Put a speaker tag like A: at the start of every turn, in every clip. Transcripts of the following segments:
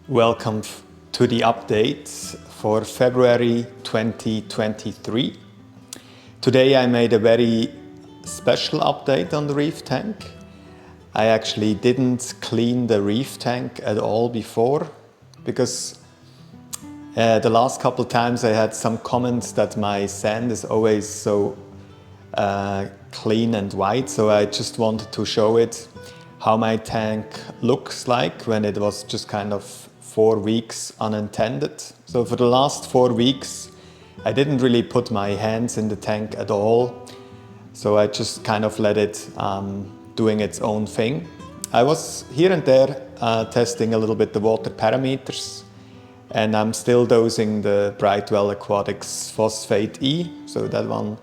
A: Welcome to the update for February 2023. Today I made a very special update on the reef tank. I actually didn't clean the reef tank at all before because the last couple times I had some comments that my sand is always so clean and white, so I just wanted to show it how my tank looks like when it was just kind of 4 weeks unattended. So for the last 4 weeks I didn't really put my hands in the tank at all, so I just kind of let it doing its own thing. I was here and there testing a little bit the water parameters, and I'm still dosing the Brightwell Aquatics Phosphat-e, so that one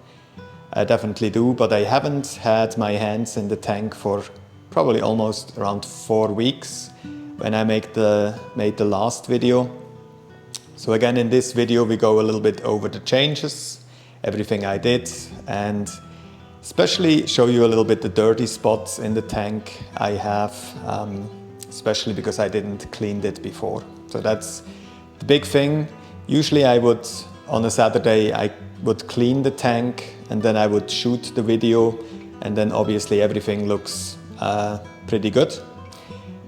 A: I definitely do, but I haven't had my hands in the tank for probably almost around 4 weeks when I made the last video. So again, in this video we go a little bit over the changes, everything I did, and especially show you a little bit the dirty spots in the tank I have, especially because I didn't clean it before. So that's the big thing. Usually I would, on a Saturday, I would clean the tank and then I would shoot the video, and then obviously everything looks pretty good.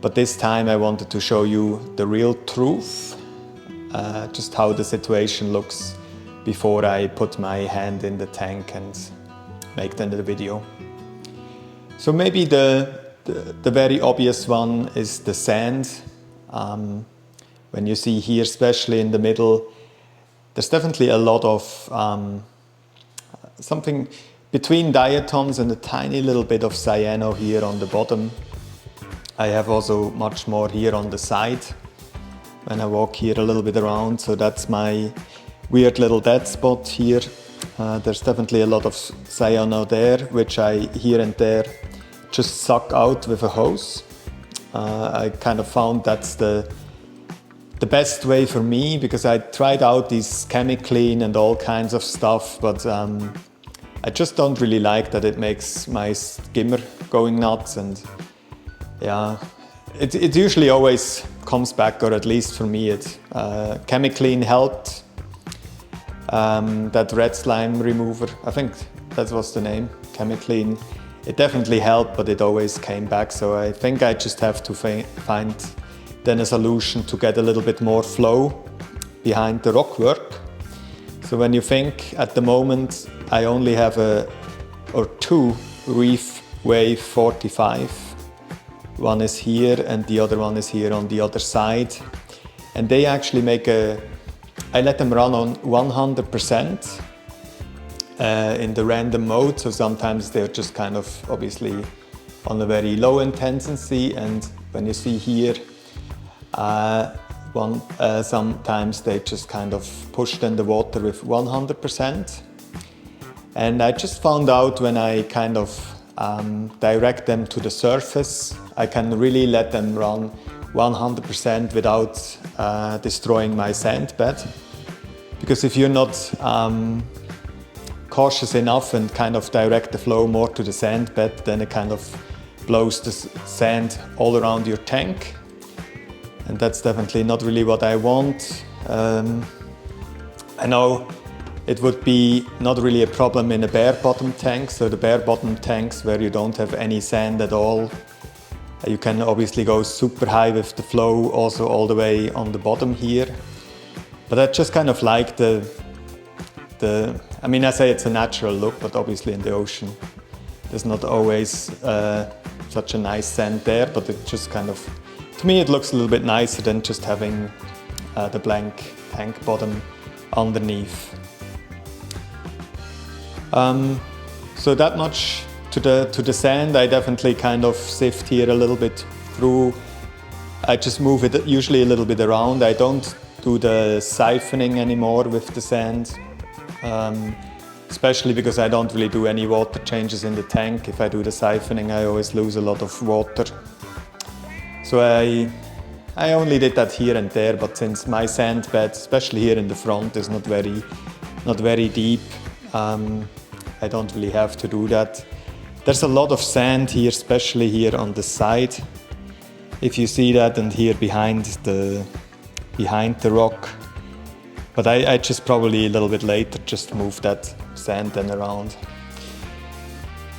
A: But this time I wanted to show you the real truth, just how the situation looks before I put my hand in the tank and make the video. So maybe the very obvious one is the sand. When you see here, especially in the middle, there's definitely a lot of something between diatoms and a tiny little bit of cyano here on the bottom. I have also much more here on the side when I walk here a little bit around, so that's my weird little dead spot here. There's definitely a lot of cyano there, which I here and there just suck out with a hose. I kind of found that's the best way for me, because I tried out these chemiclean and all kinds of stuff, but I just don't really like that it makes my skimmer going nuts, and yeah, it usually always comes back, or at least for me it chemiclean helped. That red slime remover, I think that was the name, chemiclean, it definitely helped, but it always came back, so I think I just have to find then a solution to get a little bit more flow behind the rock work. So when you think at the moment I only have two Reefwave 45, one is here and the other one is here on the other side, and they actually make I let them run on 100% in the random mode, so sometimes they're just kind of obviously on a very low intensity, and when you see here sometimes they just kind of pushed in the water with 100%. And I just found out when I kind of direct them to the surface, I can really let them run 100% without destroying my sand bed. Because if you're not cautious enough and kind of direct the flow more to the sand bed, then it kind of blows the sand all around your tank. And that's definitely not really what I want. I know it would be not really a problem in a bare bottom tank, so the bare bottom tanks where you don't have any sand at all, you can obviously go super high with the flow also all the way on the bottom here. But I just kind of like I mean, I say it's a natural look, but obviously in the ocean there's not always such a nice sand there, but it just kind of, to me it looks a little bit nicer than just having the blank tank bottom underneath. So that much to the sand. I definitely kind of sift here a little bit through. I just move it usually a little bit around. I don't do the siphoning anymore with the sand, especially because I don't really do any water changes in the tank. If I do the siphoning, I always lose a lot of water. So I only did that here and there, but since my sand bed, especially here in the front, is not very deep, I don't really have to do that. There's a lot of sand here, especially here on the side. if you see that, and here behind the rock. But I just probably a little bit later just moved that sand then around.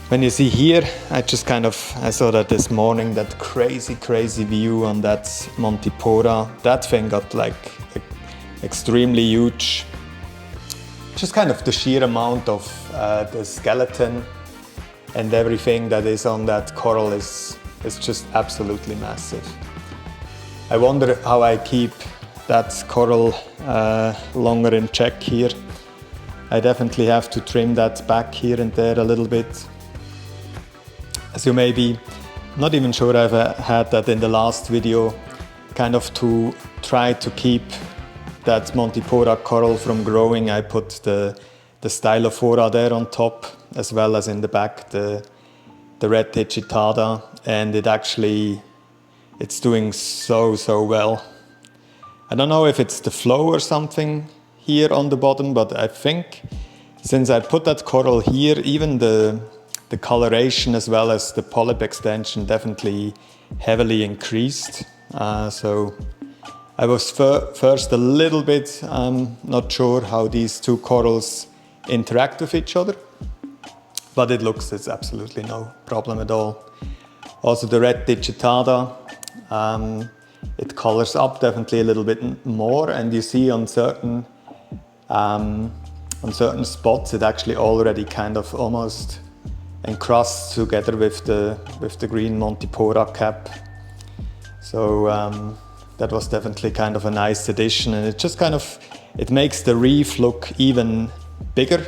A: When you see here, I saw that this morning, that crazy view on that Montipora. That thing got like extremely huge. Just kind of the sheer amount of the skeleton and everything that is on that coral is just absolutely massive. I wonder how I keep that coral longer in check here. I definitely have to trim that back here and there a little bit. As you may be not even sure, I've had that in the last video, kind of to try to keep that Montipora coral from growing. I put the Stylophora there on top, as well as in the back the red Ticcitada, and it's doing so well. I don't know if it's the flow or something here on the bottom, but I think since I put that coral here, even the coloration as well as the polyp extension definitely heavily increased. So I was first a little bit not sure how these two corals interact with each other, but it's absolutely no problem at all. Also the red Ticcitada, it colors up definitely a little bit more, and you see on certain spots it actually already kind of almost encrusts together with the green Montipora cap. So that was definitely kind of a nice addition, and it makes the reef look even bigger,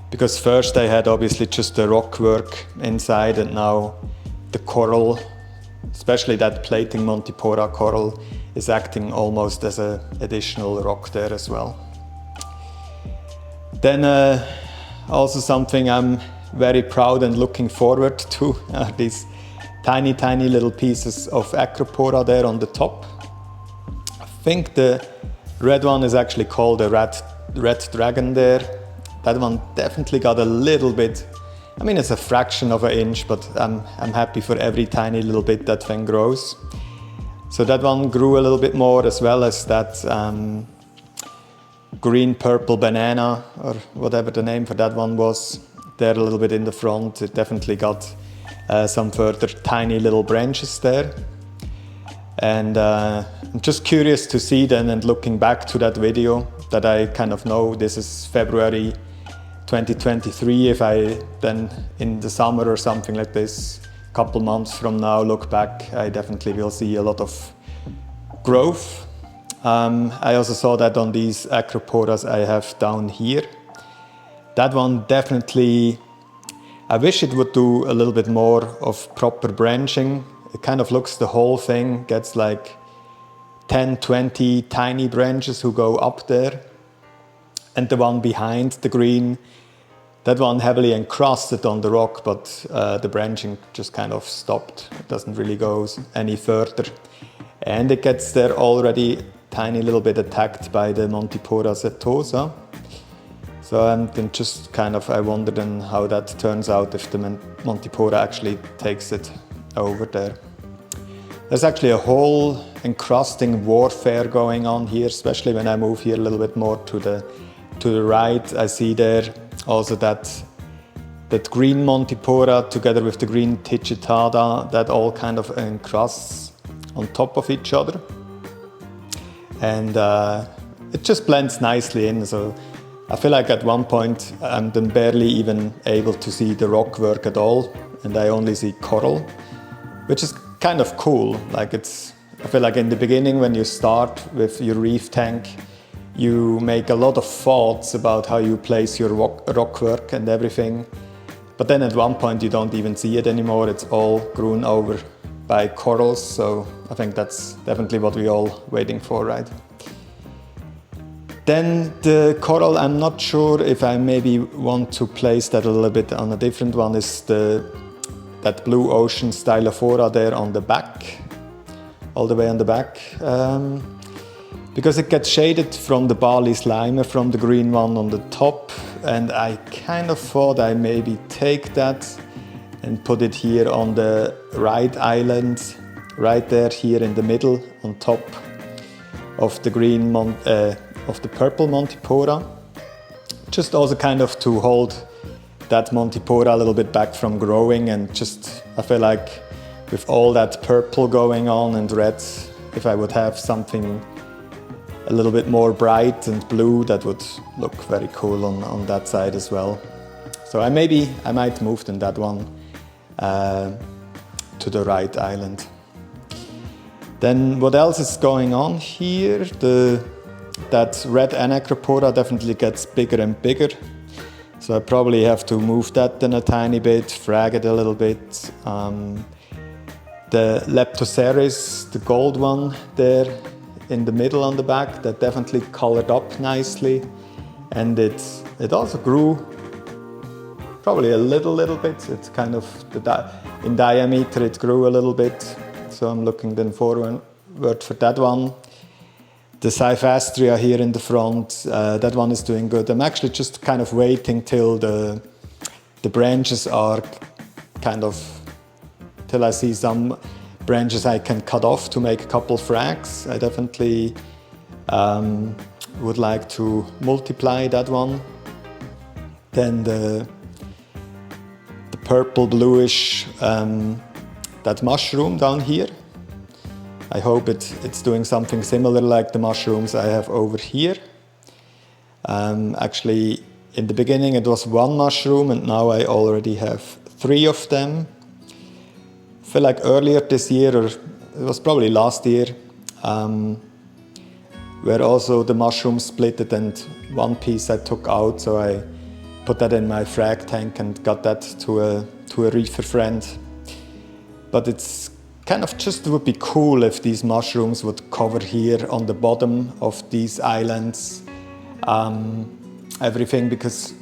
A: because first I had obviously just the rock work inside, and now the coral, especially that plating Montipora coral, is acting almost as an additional rock there as well. Then also something I'm very proud and looking forward to are these tiny little pieces of Acropora there on the top. I think the red one is actually called a red dragon there. That one definitely got a little bit, I mean it's a fraction of an inch, but I'm happy for every tiny little bit that thing grows. So that one grew a little bit more, as well as that green purple banana, or whatever the name for that one was, there a little bit in the front. It definitely got some further tiny little branches there. And I'm just curious to see then, and looking back to that video, that I kind of know this is February 2023. If I then in the summer or something like this, a couple months from now, look back, I definitely will see a lot of growth. I also saw that on these Acroporas I have down here. That one definitely, I wish it would do a little bit more of proper branching. It kind of looks, the whole thing gets like 10, 20 tiny branches who go up there. And the one behind the green, that one heavily encrusted on the rock, but the branching just kind of stopped. It doesn't really go any further. And it gets there already tiny little bit attacked by the Montipora setosa. So I'm then just kind of, I wonder then how that turns out if the Montipora actually takes it over there. There's actually a whole encrusting warfare going on here, especially when I move here a little bit more to the right. I see there also that green Montipora together with the green Ticcitada, that all kind of encrusts on top of each other. And it just blends nicely in. So I feel like at one point I'm then barely even able to see the rock work at all, and I only see coral, which is kind of cool. Like I feel like in the beginning when you start with your reef tank, you make a lot of thoughts about how you place your rock work and everything. But then at one point you don't even see it anymore. It's all grown over by corals. So I think that's definitely what we're all waiting for, right? Then the coral, I'm not sure if I maybe want to place that a little bit on a different one, is that blue ocean Stylophora there on the back, all the way on the back. Because it gets shaded from the Bali Slimer, from the green one on the top, and I kind of thought I maybe take that and put it here on the right island right there, here in the middle, on top of the green, of the purple Montipora. Just also kind of to hold that Montipora a little bit back from growing, and just, I feel like with all that purple going on and red, if I would have something a little bit more bright and blue, that would look very cool on that side as well. So I might move then that one to the right island. Then what else is going on here? That red Anacropora definitely gets bigger and bigger. So I probably have to move that then a tiny bit, frag it a little bit. The Leptoceres, the gold one there in the middle on the back, that definitely colored up nicely. And it also grew probably a little bit. It's kind of, in diameter it grew a little bit. So I'm looking then forward for that one. The Cyphastria here in the front, that one is doing good. I'm actually just kind of waiting till the branches are kind of, till I see some branches I can cut off to make a couple frags. I definitely would like to multiply that one. Then the purple bluish, that mushroom down here. I hope it's doing something similar like the mushrooms I have over here. Actually, in the beginning it was one mushroom, and now I already have 3 of them. I feel like earlier this year, or it was probably last year, where also the mushroom splitted and one piece I took out, so I put that in my frag tank and got that to a reefer friend. But it's kind of just would be cool if these mushrooms would cover here on the bottom of these islands everything, because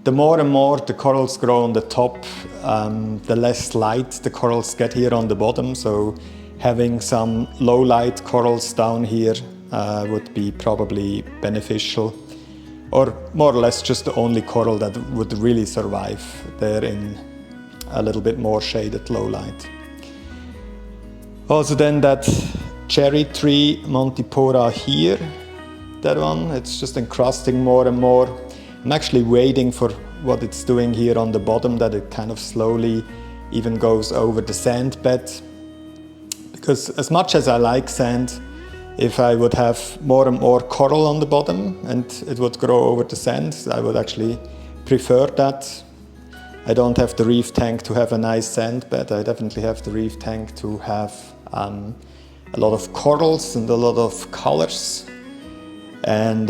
A: the more and more the corals grow on the top, the less light the corals get here on the bottom. So having some low light corals down here would be probably beneficial, or more or less just the only coral that would really survive there in a little bit more shaded low light. Also then that cherry tree Montipora here, that one, it's just encrusting more and more. I'm actually waiting for what it's doing here on the bottom, that it kind of slowly even goes over the sand bed. Because as much as I like sand, if I would have more and more coral on the bottom and it would grow over the sand, I would actually prefer that. I don't have the reef tank to have a nice sand bed. I definitely have the reef tank to have a lot of corals and a lot of colors. And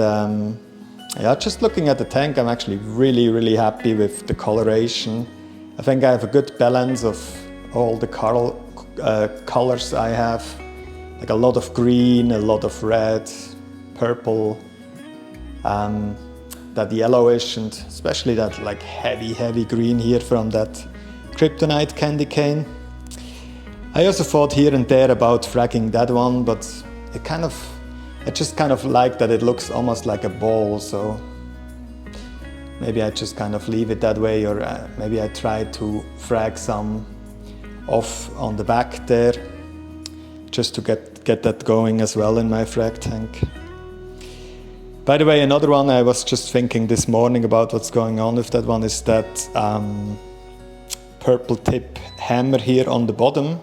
A: yeah, just looking at the tank, I'm actually really happy with the coloration. I think I have a good balance of all the colors I have. Like a lot of green, a lot of red, purple, that yellowish, and especially that like heavy green here from that kryptonite candy cane. I also thought here and there about fragging that one, but I just kind of like that it looks almost like a ball, so maybe I just kind of leave it that way, or maybe I try to frag some off on the back there, just to get that going as well in my frag tank. By the way, another one I was just thinking this morning about what's going on with that one is that purple tip hammer here on the bottom.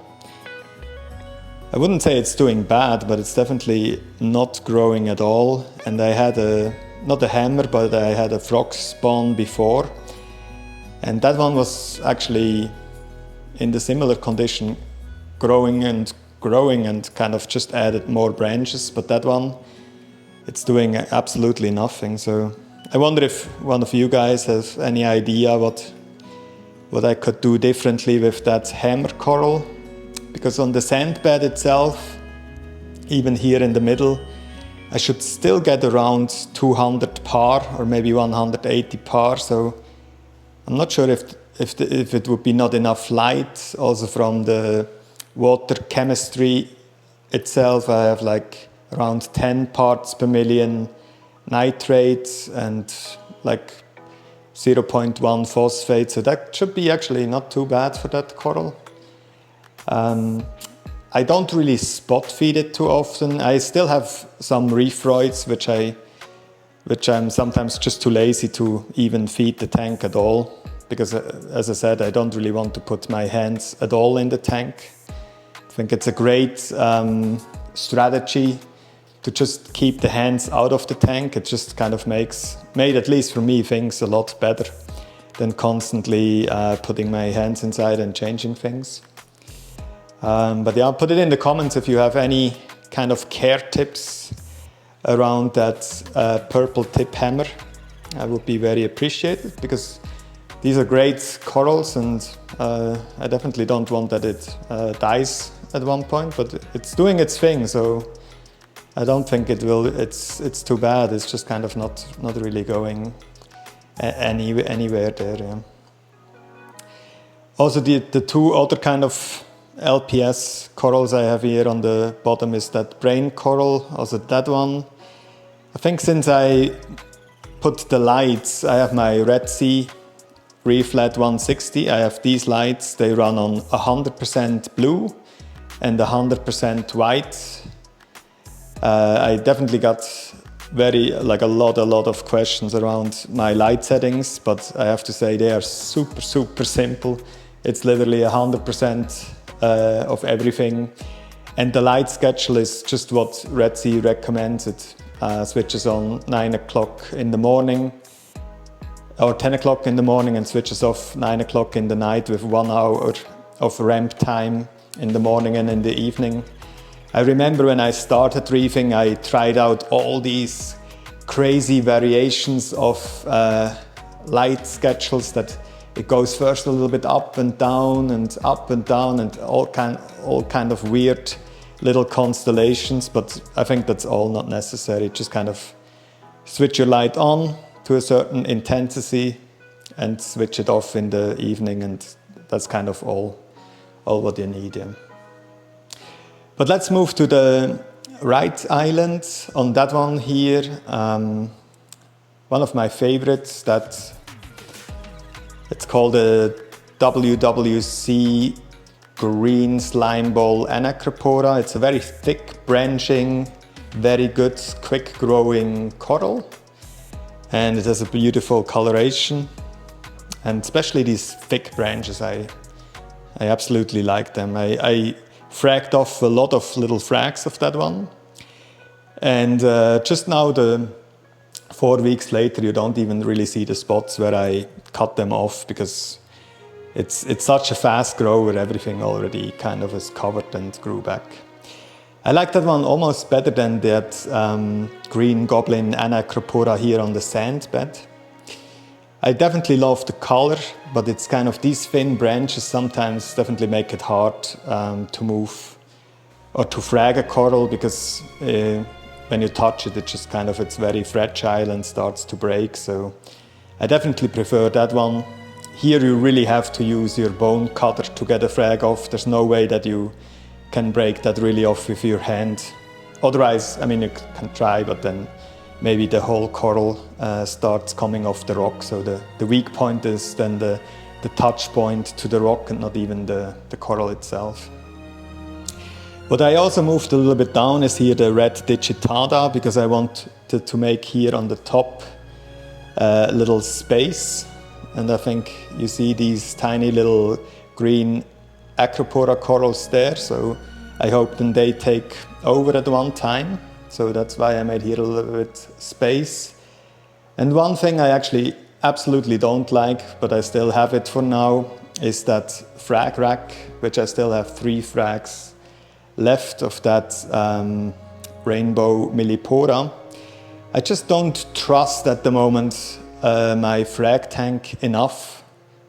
A: I wouldn't say it's doing bad, but it's definitely not growing at all. And I had not a hammer, but I had a frog spawn before. And that one was actually in the similar condition, growing and kind of just added more branches. But that one, it's doing absolutely nothing. So I wonder if one of you guys has any idea what I could do differently with that hammer coral. Because on the sand bed itself, even here in the middle, I should still get around 200 par or maybe 180 par. So I'm not sure if it would be not enough light. Also from the water chemistry itself, I have like around 10 parts per million nitrate and like 0.1 phosphate. So that should be actually not too bad for that coral. I don't really spot feed it too often. I still have some reef Roids, which I'm sometimes just too lazy to even feed the tank at all. Because as I said, I don't really want to put my hands at all in the tank. I think it's a great strategy to just keep the hands out of the tank. It just kind of made, at least for me, things a lot better than constantly putting my hands inside and changing things. But yeah, put it in the comments if you have any kind of care tips around that purple tip hammer. I would be very appreciated, because these are great corals, and I definitely don't want that it dies at one point, but it's doing its thing, so I don't think it will. It's too bad. It's just kind of not really going anywhere there. Yeah. Also, the two other kind of LPS corals I have here on the bottom is that brain coral, also that one. I think since I put the lights, I have my RedSea ReefLed 160. I have these lights. They run on 100% blue and 100% white. I definitely got a lot of questions around my light settings, but I have to say they are super simple. It's literally 100% of everything, and the light schedule is just what RedSea recommends. It switches on 9 o'clock in the morning or 10 o'clock in the morning, and switches off 9 o'clock in the night, with 1 hour of ramp time in the morning and in the evening. I remember when I started reefing, I tried out all these crazy variations of light schedules, that it goes first a little bit up and down and up and down, and all kind of weird little constellations, but I think that's all not necessary. Just kind of switch your light on to a certain intensity and switch it off in the evening, and that's kind of all what you need. Yeah. But let's move to the right island. On that one here, one of my favorites, that it's called a WWC green slime ball Anacropora. It's a very thick branching, very good, quick growing coral, and it has a beautiful coloration, and especially these thick branches, I absolutely like them. I fragged off a lot of little frags of that one, and just now, 4 weeks later, you don't even really see the spots where I cut them off, because it's such a fast grower. Everything already kind of is covered and grew back. I like that one almost better than that green goblin Anacropora here on the sand bed. I definitely love the color, but it's kind of these thin branches sometimes definitely make it hard to move or to frag a coral, because when you touch it, it's very fragile and starts to break. So I definitely prefer that one. Here you really have to use your bone cutter to get a frag off. There's no way that you can break that really off with your hand. Otherwise, I mean, you can try, but then maybe the whole coral starts coming off the rock. So the weak point is then the touch point to the rock, and not even the coral itself. What I also moved a little bit down is here the red digitada, because I want to make here on the top a little space. And I think you see these tiny little green Acropora corals there. So I hope then they take over at one time. So that's why I made here a little bit space. And one thing I actually absolutely don't like, but I still have it for now, is that frag rack, which I still have 3 frags left of that rainbow Millipora. I just don't trust at the moment my frag tank enough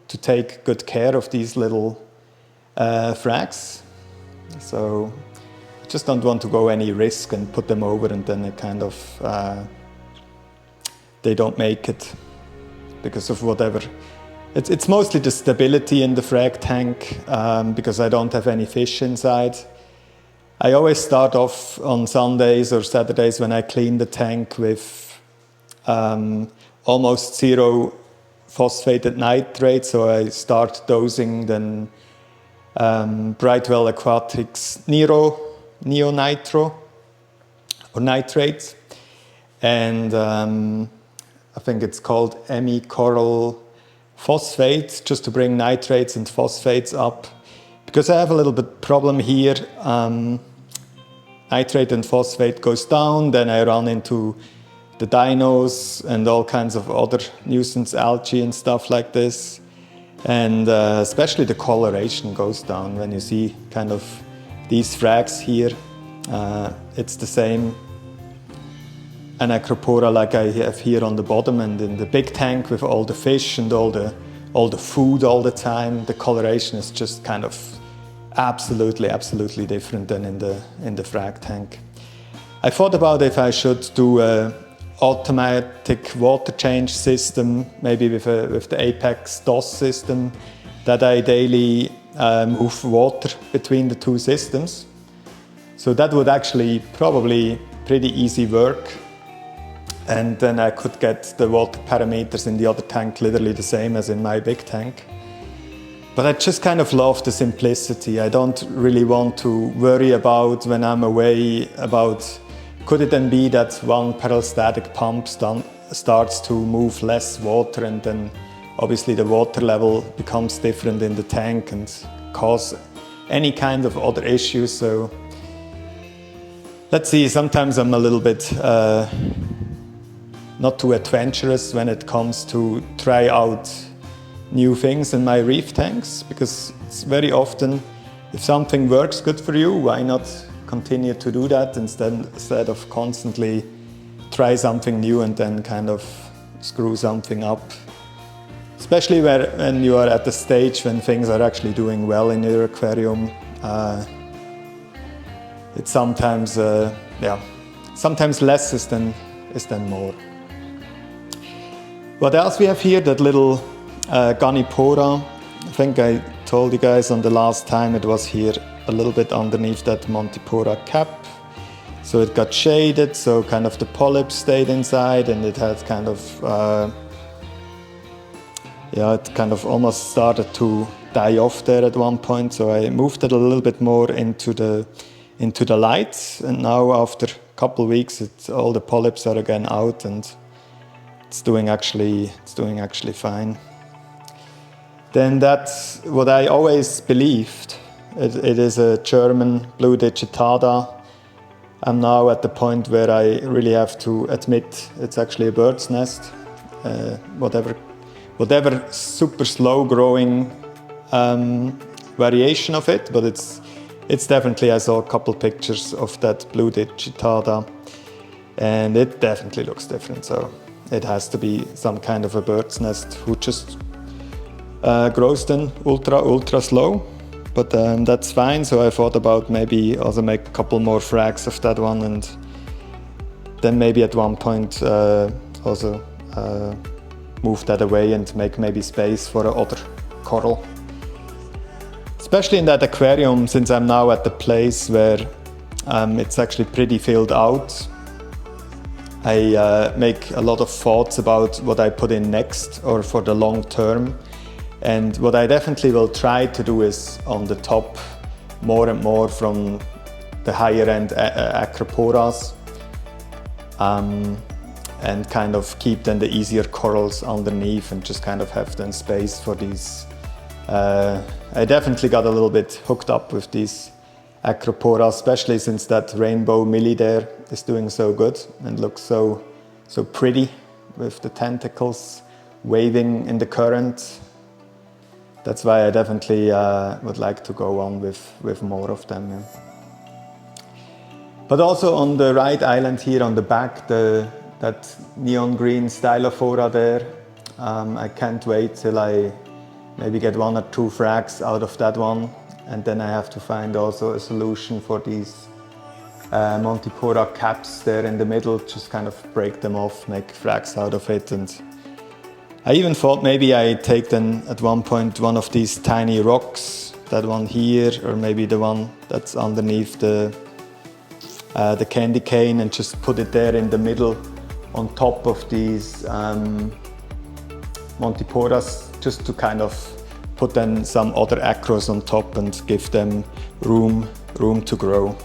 A: to take good care of these little frags. So I just don't want to go any risk and put them over, and then it kind of they don't make it because of whatever. It's mostly the stability in the frag tank, because I don't have any fish inside. I always start off on Sundays or Saturdays when I clean the tank with almost 0 phosphated nitrate. So I start dosing then Brightwell Aquatics Neo Nitro or nitrates, and I think it's called coral phosphate, just to bring nitrates and phosphates up, because I have a little bit problem here. Nitrate and phosphate goes down, then I run into the dinos and all kinds of other nuisance algae and stuff like this. And especially the coloration goes down when you see kind of these frags here. It's the same Anacropora like I have here on the bottom, and in the big tank with all the fish and all the food all the time, the coloration is just kind of absolutely different than in the frag tank. I thought about if I should do a automatic water change system, maybe with the Apex DOS system, that I daily move water between the two systems. So that would actually probably pretty easy work. And then I could get the water parameters in the other tank literally the same as in my big tank. But I just kind of love the simplicity. I don't really want to worry about, when I'm away, about could it then be that one perostatic pump starts to move less water, and then obviously the water level becomes different in the tank and cause any kind of other issues. So let's see, sometimes I'm a little bit not too adventurous when it comes to try out new things in my reef tanks, because it's very often, if something works good for you, why not continue to do that instead of constantly try something new and then kind of screw something up. Especially when you are at the stage when things are actually doing well in your aquarium. It's sometimes, sometimes less is than more. What else we have here? That little Gunnypora. I think I told you guys on the last time it was here a little bit underneath that Montipora cap. So it got shaded, so kind of the polyp stayed inside, and it had kind of, it kind of almost started to die off there at one point. So I moved it a little bit more into the light, and now after a couple of weeks, all the polyps are again out, and it's doing actually fine. Then that's what I always believed. It is a German blue digitada. I'm now at the point where I really have to admit it's actually a bird's nest. Whatever super slow growing variation of it, but it's definitely, I saw a couple pictures of that blue digitada, and it definitely looks different. So it has to be some kind of a bird's nest who just grows then ultra slow, but that's fine. So I thought about maybe also make a couple more frags of that one, and then maybe at one point also move that away and make maybe space for other coral. Especially in that aquarium, since I'm now at the place where it's actually pretty filled out, I make a lot of thoughts about what I put in next or for the long term. And what I definitely will try to do is on the top more and more from the higher end Acroporas, and kind of keep then the easier corals underneath and just kind of have then space for these. I definitely got a little bit hooked up with these Acroporas, especially since that rainbow millie there is doing so good and looks so pretty with the tentacles waving in the current. That's why I definitely would like to go on with more of them. Yeah. But also on the right island here on the back, that neon green Stylophora there, I can't wait till I maybe get 1 or 2 frags out of that one, and then I have to find also a solution for these Montipora caps there in the middle, just kind of break them off, make frags out of it. And I even thought maybe I take then at one point one of these tiny rocks, that one here, or maybe the one that's underneath the candy cane, and just put it there in the middle on top of these Montiporas, just to kind of put then some other acros on top and give them room to grow.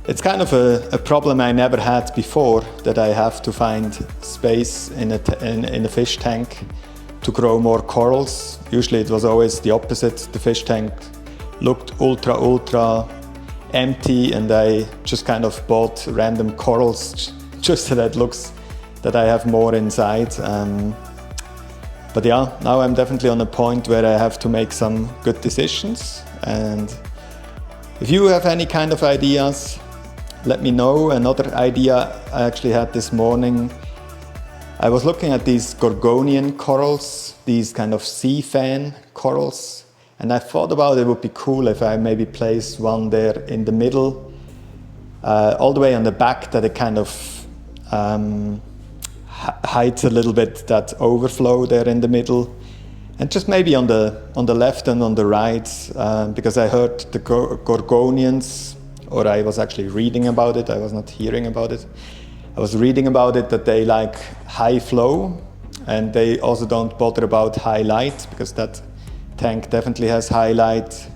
A: It's kind of a problem I never had before, that I have to find space in a fish tank to grow more corals. Usually it was always the opposite. The fish tank looked ultra empty, and I just kind of bought random corals just so that it looks that I have more inside. But yeah, now I'm definitely on a point where I have to make some good decisions. And if you have any kind of ideas, let me know. Another idea I actually had this morning, I was looking at these Gorgonian corals, these kind of sea fan corals, and I thought about it would be cool if I maybe place one there in the middle, all the way on the back, that it kind of hides a little bit that overflow there in the middle, and just maybe on the left and on the right, because I heard the Gorgonians, or I was actually reading about it, I was not hearing about it. I was reading about it that they like high flow, and they also don't bother about high light, because that tank definitely has high light,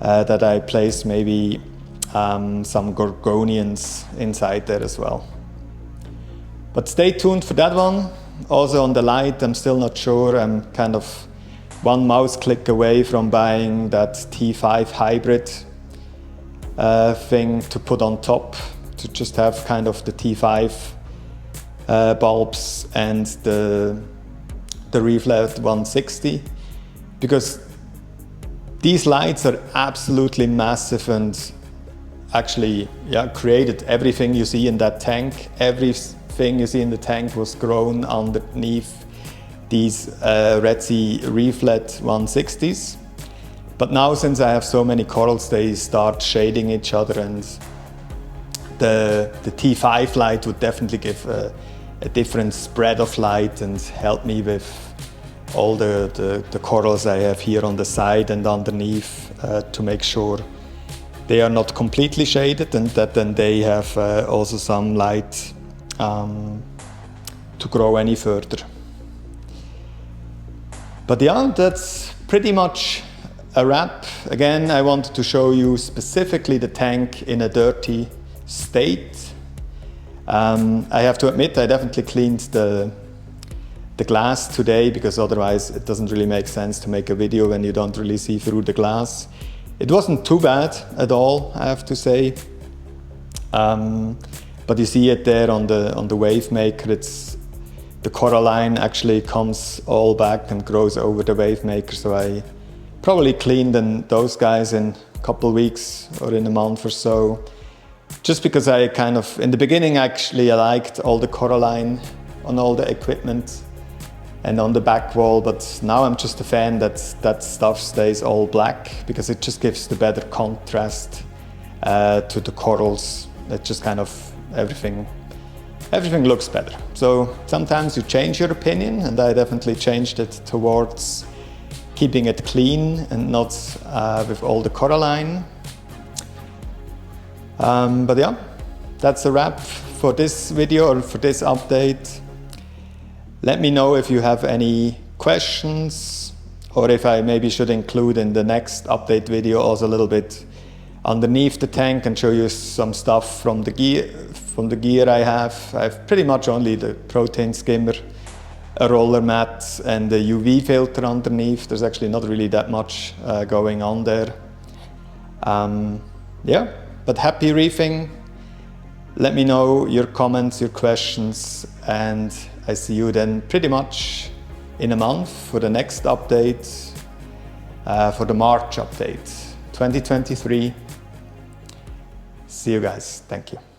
A: that I place maybe some Gorgonians inside there as well. But stay tuned for that one. Also on the light, I'm still not sure. I'm kind of one mouse click away from buying that T5 hybrid thing to put on top, to just have kind of the T5 bulbs and the ReefLed 160, because these lights are absolutely massive and actually created everything you see in that tank. Everything you see in the tank was grown underneath these RedSea ReefLed 160s. But now, since I have so many corals, they start shading each other, and the T5 light would definitely give a different spread of light and help me with all the corals I have here on the side and underneath, to make sure they are not completely shaded, and that then they have also some light to grow any further. But yeah, that's pretty much a wrap. Again, I wanted to show you specifically the tank in a dirty state. I have to admit, I definitely cleaned the glass today, because otherwise it doesn't really make sense to make a video when you don't really see through the glass. It wasn't too bad at all, I have to say. But you see it there on the wave maker. The coralline actually comes all back and grows over the wave maker, so I probably cleaned those guys in a couple weeks or in a month or so. Just because I kind of, in the beginning actually, I liked all the coralline on all the equipment and on the back wall, but now I'm just a fan that stuff stays all black, because it just gives the better contrast to the corals. It just kind of, everything looks better. So sometimes you change your opinion, and I definitely changed it towards keeping it clean and not with all the coralline. But yeah, that's a wrap for this video, or for this update. Let me know if you have any questions, or if I maybe should include in the next update video also a little bit underneath the tank and show you some stuff from the gear I have. I have pretty much only the protein skimmer, a roller mat, and a UV filter underneath. There's actually not really that much going on there. Yeah, but happy reefing. Let me know your comments, your questions, and I see you then pretty much in a month for the next update, for the March update 2023. See you guys. Thank you.